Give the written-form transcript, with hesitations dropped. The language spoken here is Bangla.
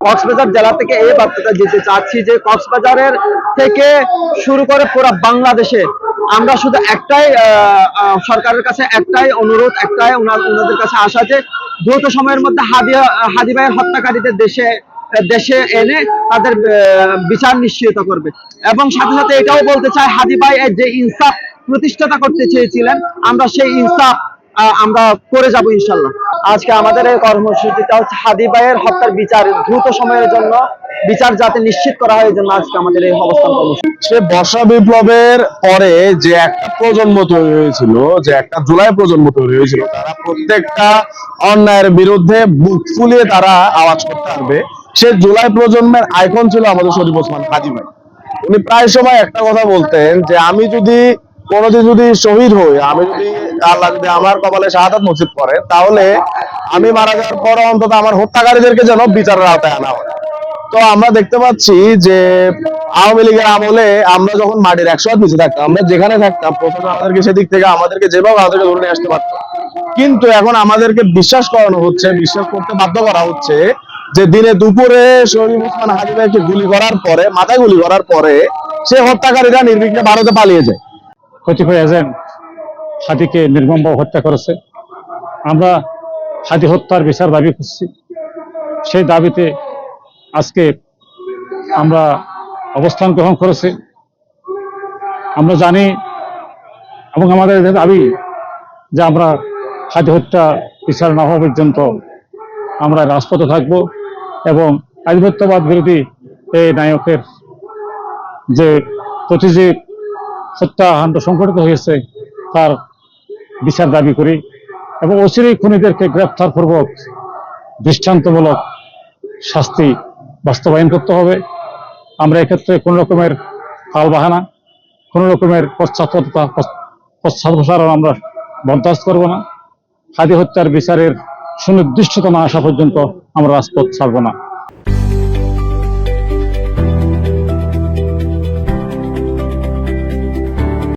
কক্সবাজার জেলা থেকে এই বার্তাটা দিতে চাচ্ছি যে কক্সবাজারের থেকে শুরু করে পুরো বাংলাদেশে আমরা শুধু একটাই সরকারের কাছে একটাই অনুরোধ, একটাই ওনাদের কাছে আশা যে দ্রুত সময়ের মধ্যে হাদি ভাইয়ের হত্যাকারীদের দেশে এনে তাদের বিচার নিশ্চিত করবে। এবং সাথে সাথে এটাও বলতে চাই, হাদি ভাই যে ইনসাফ প্রতিষ্ঠাতা করতে চেয়েছিলেন, আমরা সেই ইনসাফ আমরা করে যাব ইনশাল্লাহ। আজকে আমাদের এই কর্মসূচিটা হচ্ছে হাদি ভাইয়ের হত্যার বিচার দ্রুত সময়ের জন্য বিচার যাতে নিশ্চিত করা হয়, এই জন্য আজকে আমাদের এই অবস্থান কর্মসূচি। সে বর্ষা বিপ্লবের পরে যে একটা প্রজন্ম তৈরি হয়েছিল, যে একটা জুলাই প্রজন্ম তৈরি হয়েছিল, তারা প্রত্যেকটা অন্যায়ের বিরুদ্ধে বুক ফুলিয়ে তারা আওয়াজ করতে পারবে। সে জুলাই প্রজন্মের আইকন ছিল আমাদের শরীফ ওসমান হাদি ভাই। উনি প্রায় সময় একটা কথা বলতেন যে আমি যদি কোনোদিন যদি শহীদ হই, আমি যদি আল্লাহ যদি আমার কপালে শাহাদাত নসিব করে, তাহলে আমি মারা যাওয়ার পর অন্তত আমার হত্যাকারীদেরকে যেন বিচারের আওতায় আনা হয়। তো আমরা দেখতে পাচ্ছি যে আওয়ামী লীগের আমলে আমরা যখন মাটির 100 হাত নিচে থাকতাম, আমরা যেখানে থাকতাম প্রথমে আমাদেরকে সেদিক থেকে আমাদেরকে যেভাবে আমাদেরকে ধরে নিয়ে আসতে পারতো, কিন্তু এখন আমাদেরকে বিশ্বাস করানো হচ্ছে, বিশ্বাস করতে বাধ্য করা হচ্ছে যে দিনে দুপুরে শরীফ ওসমান হাদি ভাইকে গুলি করার পরে, মাথায় গুলি করার পরে সে হত্যাকারীরা নির্বিঘ্নে ভারতে পালিয়ে যায়। কতিপয় এজেন্ট হাদিকে নির্মমভাবে হত্যা করেছে। আমরা হাদি হত্যার বিচার দাবি করছি। সেই দাবিতে আজকে আমরা অবস্থান গ্রহণ করেছি। আমরা জানি এবং আমাদের দাবি যে আমরা হাদি হত্যা বিচার না হওয়া পর্যন্ত আমরা রাজপথে থাকব এবং আধিপত্যবাদ বিরোধী এই নায়কের যে প্রতিটি হত্যাকাণ্ড সংঘটিত হয়েছে তার বিচার দাবি করি এবং অচিরেই খুনিদেরকে গ্রেফতারপূর্বক দৃষ্টান্তমূলক শাস্তি বাস্তবায়ন করতে হবে। আমরা এক্ষেত্রে কোনো রকমের ফাল বাহানা, কোনো রকমের পশ্চাৎপসারণ আমরা বরদাস্ত করব না। হাদি হত্যার বিচারের সুনির্দিষ্টতা না আসা পর্যন্ত আমরা রাজপথ ছাড়ব না।